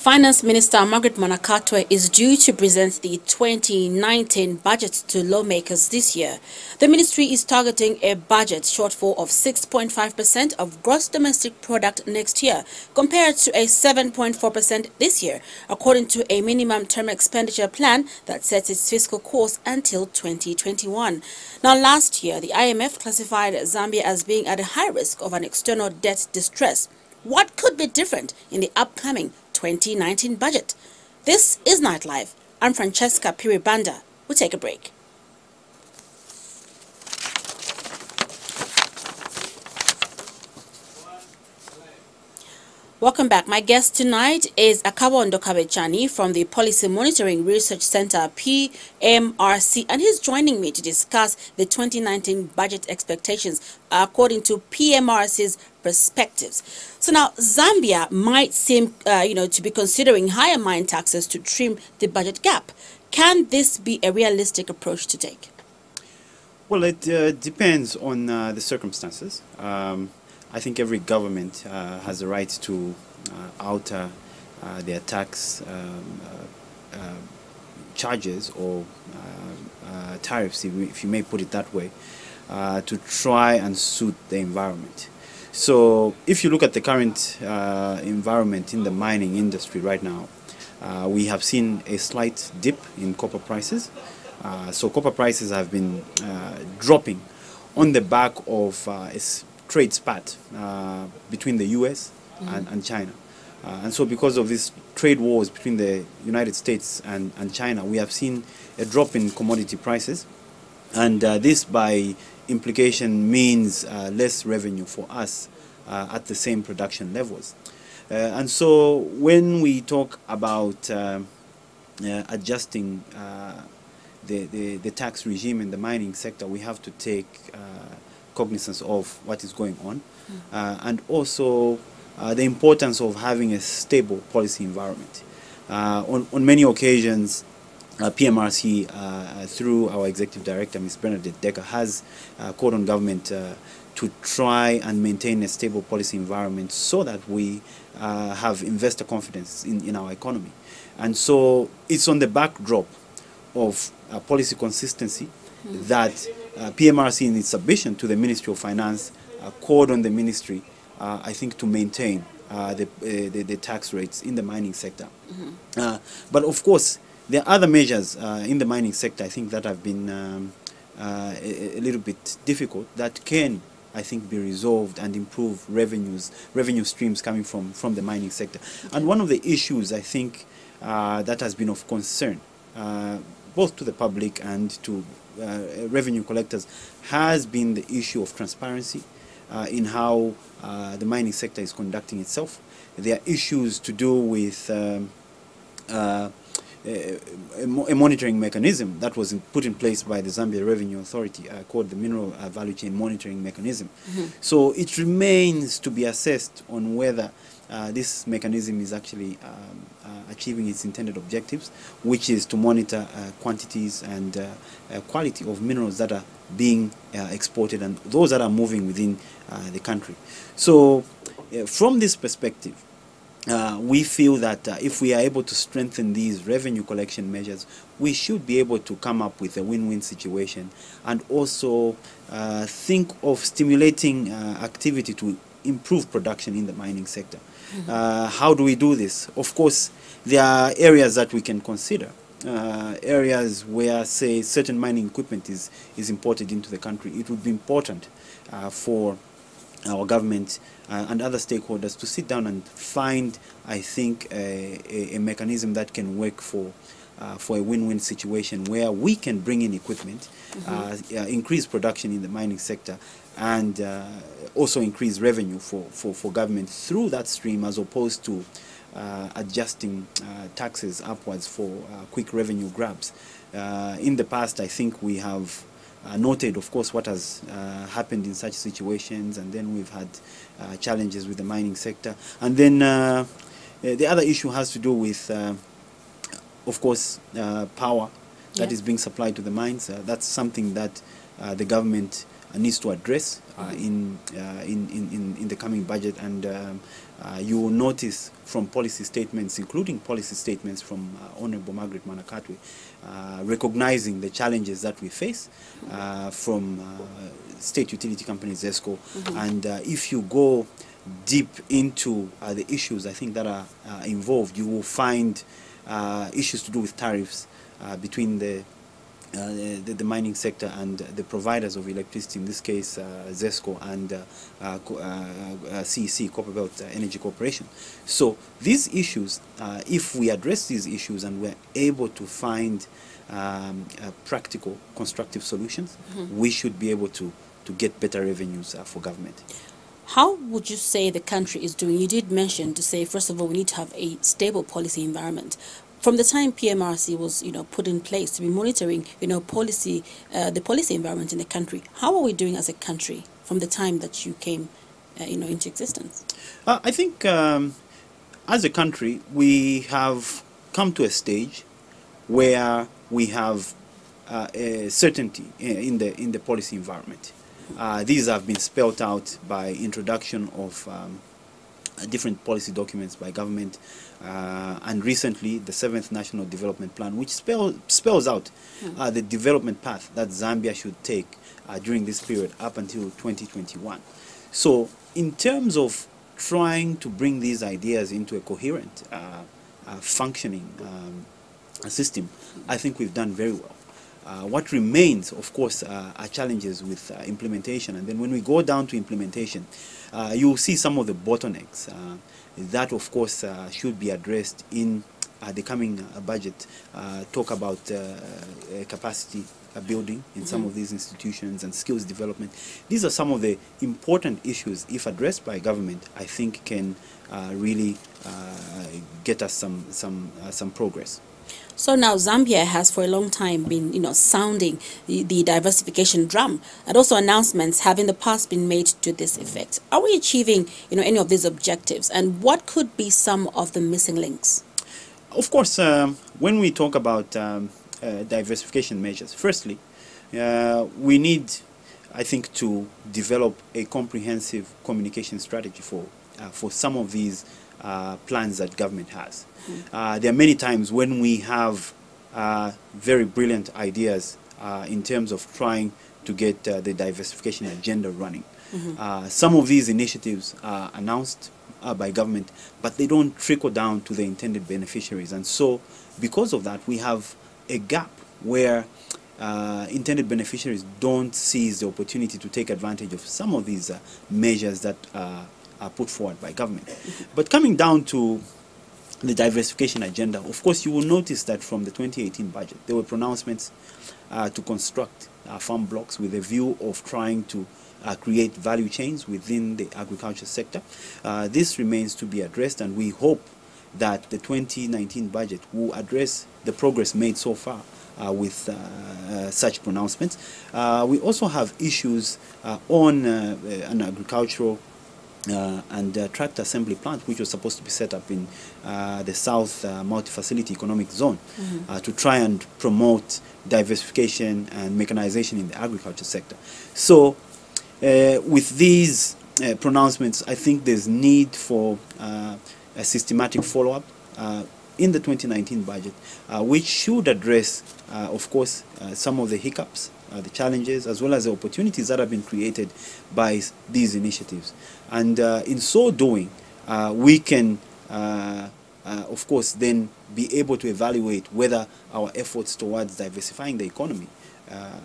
Finance Minister Margaret Manakatwe is due to present the 2019 budget to lawmakers this year. The ministry is targeting a budget shortfall of 6.5% of gross domestic product next year, compared to a 7.4% this year, according to a minimum term expenditure plan that sets its fiscal course until 2021. Now, last year, the IMF classified Zambia as being at a high risk of an external debt distress. What could be different in the upcoming 2019 budget? This is Nightlife. I'm Francesca Phiri-Banda. We'll take a break. Welcome back. My guest tonight is Akabondo Kabechani from the Policy Monitoring Research Center, PMRC, and he's joining me to discuss the 2019 budget expectations according to PMRC's perspectives. So now, Zambia might seem, to be considering higher mine taxes to trim the budget gap. Can this be a realistic approach to take? Well, it depends on the circumstances. I think every government has the right to alter their tax charges or tariffs, if you may put it that way, to try and suit the environment. So if you look at the current environment in the mining industry right now, we have seen a slight dip in copper prices. So copper prices have been dropping on the back of trade spat between the US and China. And so because of these trade wars between the United States and China, we have seen a drop in commodity prices. And this, by implication, means less revenue for us at the same production levels. And so when we talk about adjusting the tax regime in the mining sector, we have to take cognizance of what is going on, and also the importance of having a stable policy environment. On many occasions, PMRC, through our Executive Director, Ms. Bernadette Decker, has called on government to try and maintain a stable policy environment so that we have investor confidence in our economy. And so it's on the backdrop of policy consistency that PMRC, in its submission to the Ministry of Finance, called on the ministry, I think, to maintain the tax rates in the mining sector. But of course, there are other measures in the mining sector, I think, that have been a little bit difficult, that can, I think, be resolved and improve revenue streams coming from the mining sector. And one of the issues, I think, that has been of concern, both to the public and to revenue collectors, has been the issue of transparency in how the mining sector is conducting itself. There are issues to do with a monitoring mechanism that was put in place by the Zambia Revenue Authority, called the Mineral Value Chain Monitoring Mechanism. So it remains to be assessed on whether this mechanism is actually achieving its intended objectives, which is to monitor quantities and quality of minerals that are being exported and those that are moving within the country. So from this perspective, we feel that if we are able to strengthen these revenue collection measures, we should be able to come up with a win-win situation, and also think of stimulating activity to improve production in the mining sector. How do we do this? Of course, there are areas that we can consider. Areas where, say, certain mining equipment is imported into the country. It would be important for our government and other stakeholders to sit down and find, I think, a mechanism that can work for a win-win situation where we can bring in equipment, increase production in the mining sector, and also increase revenue for government through that stream, as opposed to adjusting taxes upwards for quick revenue grabs. In the past, I think we have noted, of course, what has happened in such situations, and then we've had challenges with the mining sector. And then the other issue has to do with, of course, power that is being supplied to the mines. That's something that the government needs to address in the coming budget, and you will notice from policy statements, including policy statements from Honorable Margaret Manakatwe, recognizing the challenges that we face from state utility company ZESCO. And if you go deep into the issues, I think, that are involved, you will find issues to do with tariffs between the mining sector and the providers of electricity, in this case ZESCO and CEC, Copperbelt Energy Corporation. So these issues, if we address these issues and we're able to find practical, constructive solutions, we should be able to get better revenues for government. How would you say the country is doing? You did mention to say, first of all, we need to have a stable policy environment. From the time PMRC was, put in place to be monitoring, the policy environment in the country, how are we doing as a country from the time that you came, into existence? I think as a country, we have come to a stage where we have a certainty in the policy environment. These have been spelled out by introduction of different policy documents by government, and recently the 7th National Development Plan, which spells out the development path that Zambia should take during this period up until 2021. So in terms of trying to bring these ideas into a coherent, functioning system, I think we've done very well. What remains, of course, are challenges with implementation. And then when we go down to implementation, you'll see some of the bottlenecks that, of course, should be addressed in the coming budget. Talk about capacity building in some of these institutions and skills development. These are some of the important issues, if addressed by government, I think can really get us some progress. So now Zambia has for a long time been, sounding the diversification drum, and also announcements have in the past been made to this effect. Are we achieving, any of these objectives, and what could be some of the missing links? Of course, when we talk about diversification measures, firstly, we need, I think, to develop a comprehensive communication strategy for some of these plans that government has. There are many times when we have very brilliant ideas in terms of trying to get the diversification agenda running. Some of these initiatives are announced by government, but they don't trickle down to the intended beneficiaries. And so because of that, we have a gap where intended beneficiaries don't seize the opportunity to take advantage of some of these measures that are put forward by government. But coming down to the diversification agenda, of course, you will notice that from the 2018 budget, there were pronouncements to construct farm blocks with a view of trying to create value chains within the agriculture sector. This remains to be addressed, and we hope that the 2019 budget will address the progress made so far with such pronouncements. We also have issues on an agricultural and tractor assembly plant, which was supposed to be set up in the South Multi-Facility Economic Zone to try and promote diversification and mechanization in the agriculture sector. So with these pronouncements, I think there's need for a systematic follow-up in the 2019 budget, which should address, of course, some of the hiccups, the challenges, as well as the opportunities that have been created by these initiatives. And in so doing, we can, of course, then be able to evaluate whether our efforts towards diversifying the economy,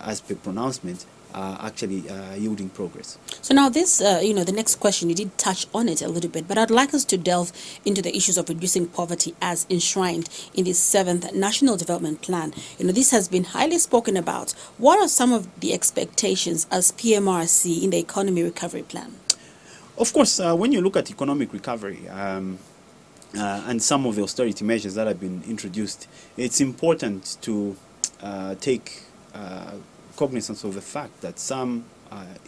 as per pronouncement, are actually yielding progress. So now this, the next question, you did touch on it a little bit, but I'd like us to delve into the issues of reducing poverty as enshrined in the 7th National Development Plan. This has been highly spoken about. What are some of the expectations as PMRC in the Economy Recovery Plan? Of course, when you look at economic recovery and some of the austerity measures that have been introduced, it's important to take cognizance of the fact that some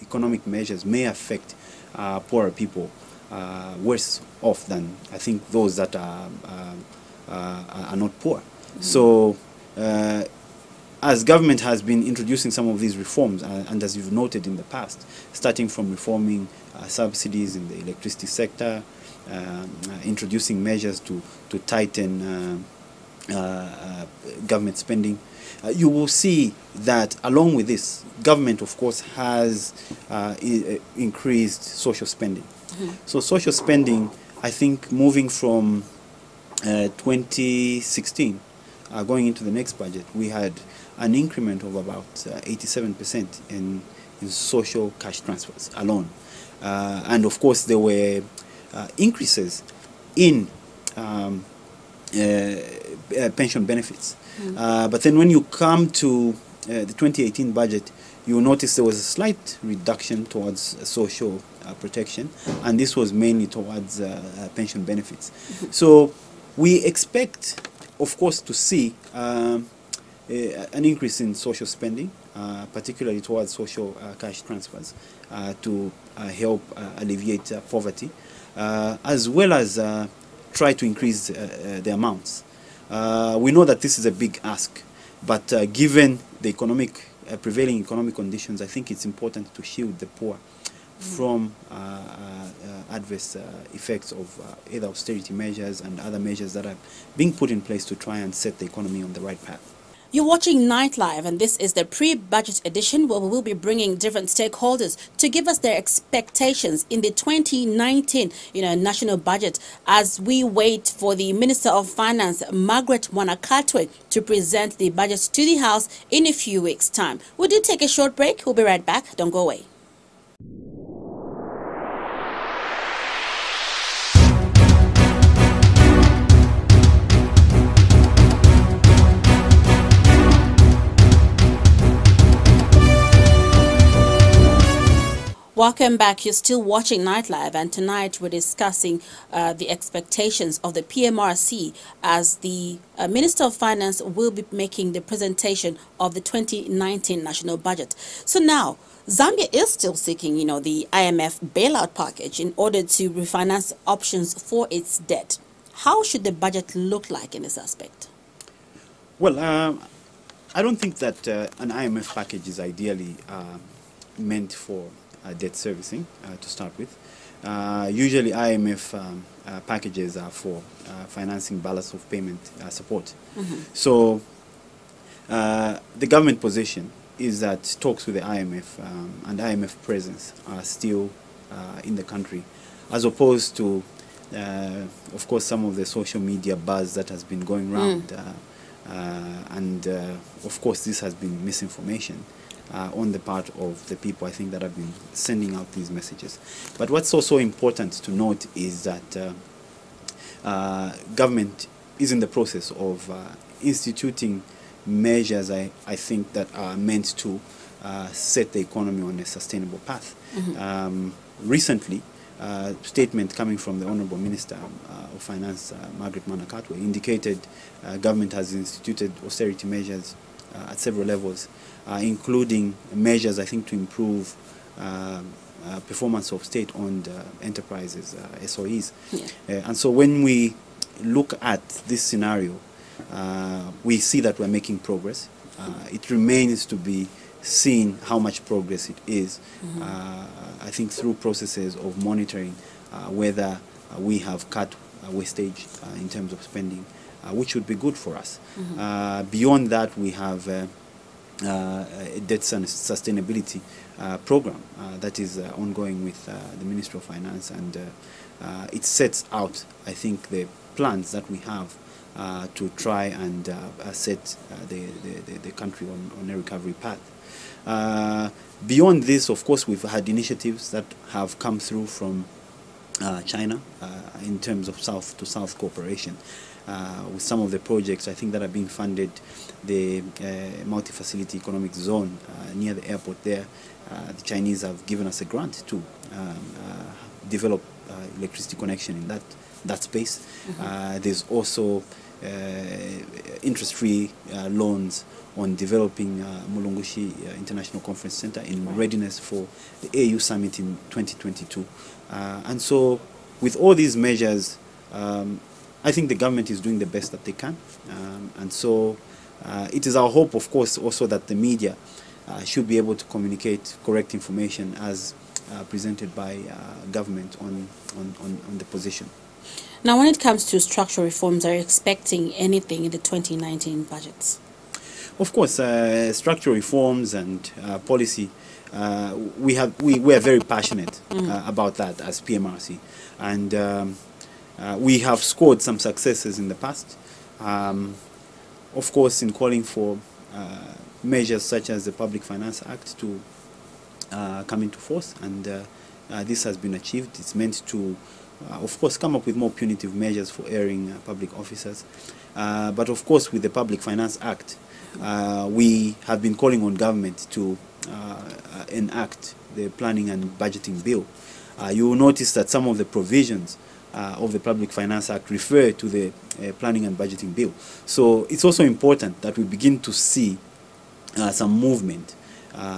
economic measures may affect poorer people worse off than, I think, those that are not poor. So as government has been introducing some of these reforms, and as you've noted in the past, starting from reforming subsidies in the electricity sector, introducing measures to tighten government spending, you will see that along with this, government, of course, has increased social spending. So social spending, I think, moving from 2016 going into the next budget, we had an increment of about 87% in social cash transfers alone. And of course, there were increases in pension benefits. But then when you come to the 2018 budget, you will notice there was a slight reduction towards social protection, and this was mainly towards pension benefits. So we expect, of course, to see an increase in social spending, particularly towards social cash transfers, to help alleviate poverty, as well as try to increase the amounts. We know that this is a big ask, but given the prevailing economic conditions, I think it's important to shield the poor from adverse effects of either austerity measures and other measures that are being put in place to try and set the economy on the right path. You're watching Night Live, and this is the pre-budget edition where we will be bringing different stakeholders to give us their expectations in the 2019 national budget as we wait for the Minister of Finance, Margaret Mwanakatwe, to present the budget to the House in a few weeks' time. We do take a short break. We'll be right back. Don't go away. Welcome back. You're still watching Night Live, and tonight we're discussing the expectations of the PMRC as the Minister of Finance will be making the presentation of the 2019 national budget. So now, Zambia is still seeking, the IMF bailout package in order to refinance options for its debt. How should the budget look like in this aspect? Well, I don't think that an IMF package is ideally meant for debt servicing to start with. Usually IMF packages are for financing balance of payment support. So the government position is that talks with the IMF and IMF presence are still in the country, as opposed to, of course, some of the social media buzz that has been going around. And of course, this has been misinformation on the part of the people, I think, that have been sending out these messages. But what's also important to note is that government is in the process of instituting measures, I think, that are meant to set the economy on a sustainable path. Recently, a statement coming from the Honorable Minister of Finance, Margaret Mwanakatwe, indicated government has instituted austerity measures at several levels, including measures, I think, to improve performance of state-owned enterprises, SOEs. And so when we look at this scenario, we see that we're making progress. It remains to be seen how much progress it is, I think, through processes of monitoring whether we have cut wastage in terms of spending, which would be good for us. Beyond that, we have a debt and sustainability program that is ongoing with the Ministry of Finance, and it sets out, I think, the plans that we have to try and set the country on a recovery path. Beyond this, of course, we've had initiatives that have come through from China in terms of South-to-South cooperation. With some of the projects, I think, that are being funded, the multi-facility economic zone near the airport there, the Chinese have given us a grant to develop electricity connection in that space. There's also interest-free loans on developing Mulungushi International Conference Center in readiness for the AU Summit in 2022. And so with all these measures, I think the government is doing the best that they can. And so It is our hope, of course, also that the media should be able to communicate correct information as presented by government on the position. Now, when it comes to structural reforms, are you expecting anything in the 2019 budgets? Of course, structural reforms and policy, we are very passionate about that as PMRC, and we have scored some successes in the past. Of course, in calling for measures such as the Public Finance Act to come into force, and this has been achieved. It's meant to, of course, come up with more punitive measures for erring public officers. But of course, with the Public Finance Act, we have been calling on government to enact the Planning and Budgeting Bill. You will notice that some of the provisions of the Public Finance Act refer to the Planning and Budgeting Bill. So it's also important that we begin to see some movement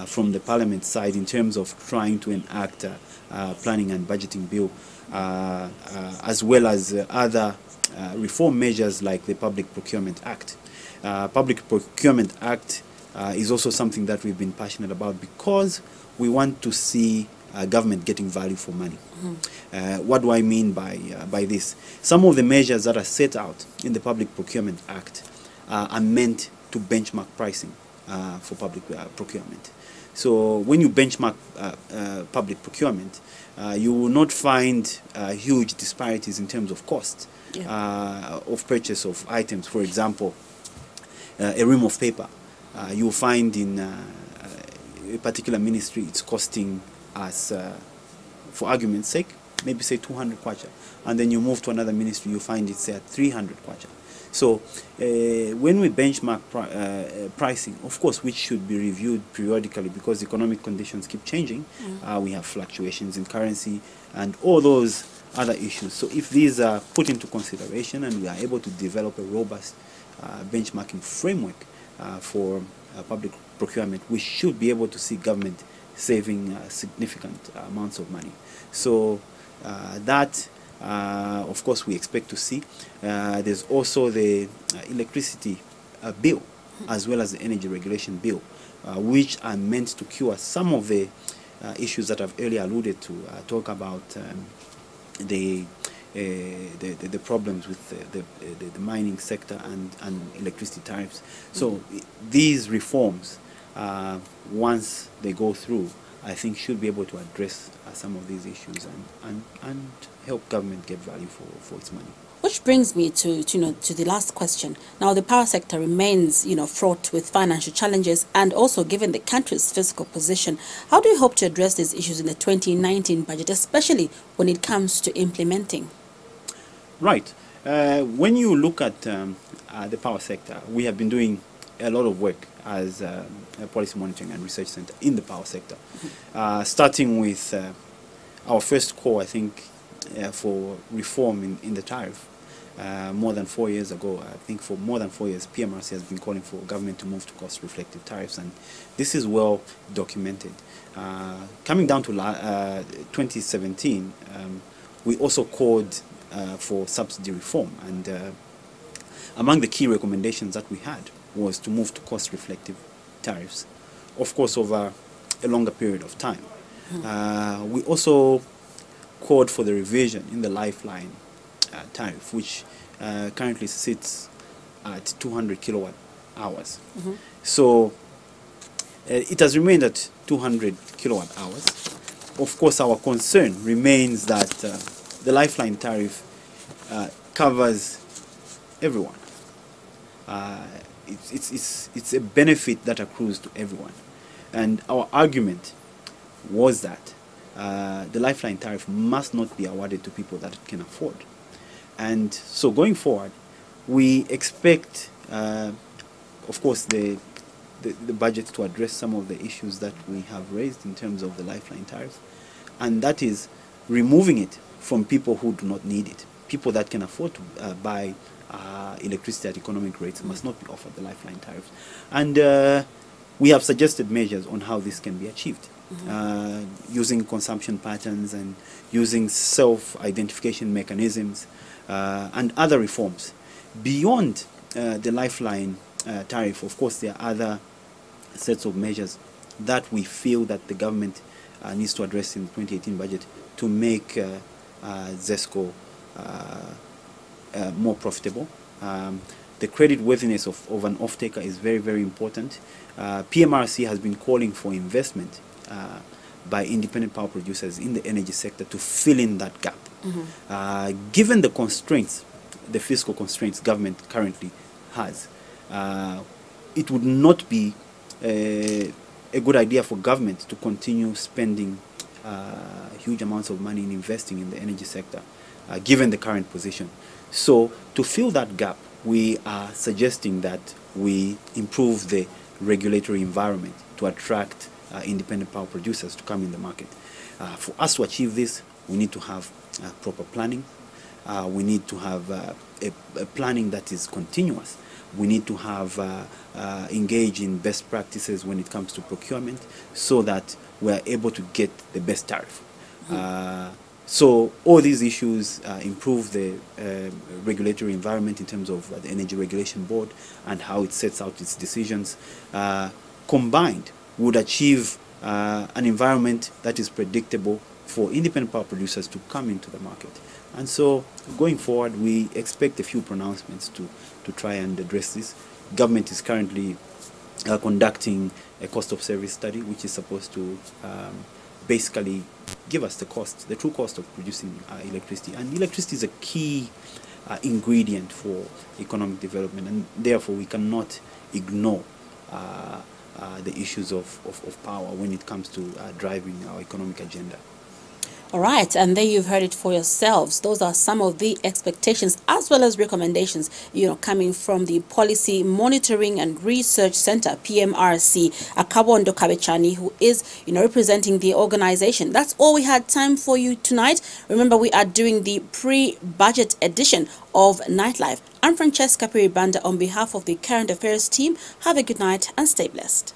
from the Parliament side in terms of trying to enact Planning and Budgeting Bill, as well as other reform measures like the Public Procurement Act. Public Procurement Act is also something that we've been passionate about because we want to see government getting value for money. What do I mean by this? Some of the measures that are set out in the Public Procurement Act are meant to benchmark pricing for public procurement. So when you benchmark public procurement, you will not find huge disparities in terms of cost of purchase of items. For example, a ream of paper, you will find in a particular ministry it's costing us, for argument's sake, maybe say 200 kwacha, and then you move to another ministry, you find it's at 300 kwacha. So when we benchmark pricing, of course, which should be reviewed periodically because economic conditions keep changing, we have fluctuations in currency and all those other issues. So if these are put into consideration and we are able to develop a robust benchmarking framework for public procurement, we should be able to see government saving significant amounts of money. So that, of course, we expect to see. There's also the electricity bill, as well as the energy regulation bill, which are meant to cure some of the issues that I've earlier alluded to. Talk about the problems with the mining sector and electricity tariffs. So these reforms, once they go through, I think should be able to address some of these issues and help government get value for its money. Which brings me to the last question. Now, the power sector remains fraught with financial challenges, and also given the country's fiscal position, how do you hope to address these issues in the 2019 budget, especially when it comes to implementing? Right. When you look at the power sector, we have been doing a lot of work as a policy monitoring and research center in the power sector, starting with our first call, I think, for reform in the tariff. More than 4 years ago, I think for more than 4 years, PMRC has been calling for government to move to cost-reflective tariffs, and this is well documented. Coming down to 2017, we also called for subsidy reform, and among the key recommendations that we had was to move to cost-reflective tariffs, of course, over a longer period of time. We also called for the revision in the lifeline tariff, which currently sits at 200 kilowatt hours. So it has remained at 200 kilowatt hours. Of course, our concern remains that the lifeline tariff covers everyone. It's a benefit that accrues to everyone. And our argument was that the lifeline tariff must not be awarded to people that it can afford. And so going forward, we expect, of course, the budget to address some of the issues that we have raised in terms of the lifeline tariff, and that is removing it from people who do not need it. People that can afford to buy electricity at economic rates must not be offered the lifeline tariff. And we have suggested measures on how this can be achieved, using consumption patterns and using self-identification mechanisms and other reforms. Beyond the lifeline tariff, of course, there are other sets of measures that we feel that the government needs to address in the 2018 budget to make ZESCO more profitable. The credit worthiness of an off-taker is very, very important. PMRC has been calling for investment by independent power producers in the energy sector to fill in that gap. Given the constraints, the fiscal constraints government currently has, it would not be a good idea for government to continue spending huge amounts of money in investing in the energy sector, given the current position. So to fill that gap, we are suggesting that we improve the regulatory environment to attract independent power producers to come in the market. For us to achieve this, we need to have proper planning. We need to have a planning that is continuous. We need to have engage in best practices when it comes to procurement, so that we are able to get the best tariff. So all these issues improve the regulatory environment in terms of the Energy Regulation Board and how it sets out its decisions. Combined would achieve an environment that is predictable for independent power producers to come into the market. And so going forward, we expect a few pronouncements to try and address this. Government is currently conducting a cost of service study, which is supposed to basically give us the true cost of producing electricity. And electricity is a key ingredient for economic development, and therefore we cannot ignore the issues of power when it comes to driving our economic agenda. All right, and there you've heard it for yourselves. Those are some of the expectations as well as recommendations, coming from the Policy Monitoring and Research Center, PMRC, Akabondo Kabechani, who is, representing the organization. That's all we had time for you tonight. Remember, we are doing the pre-budget edition of Nightlife. I'm Francesca Phiri-Banda on behalf of the Current Affairs team. Have a good night and stay blessed.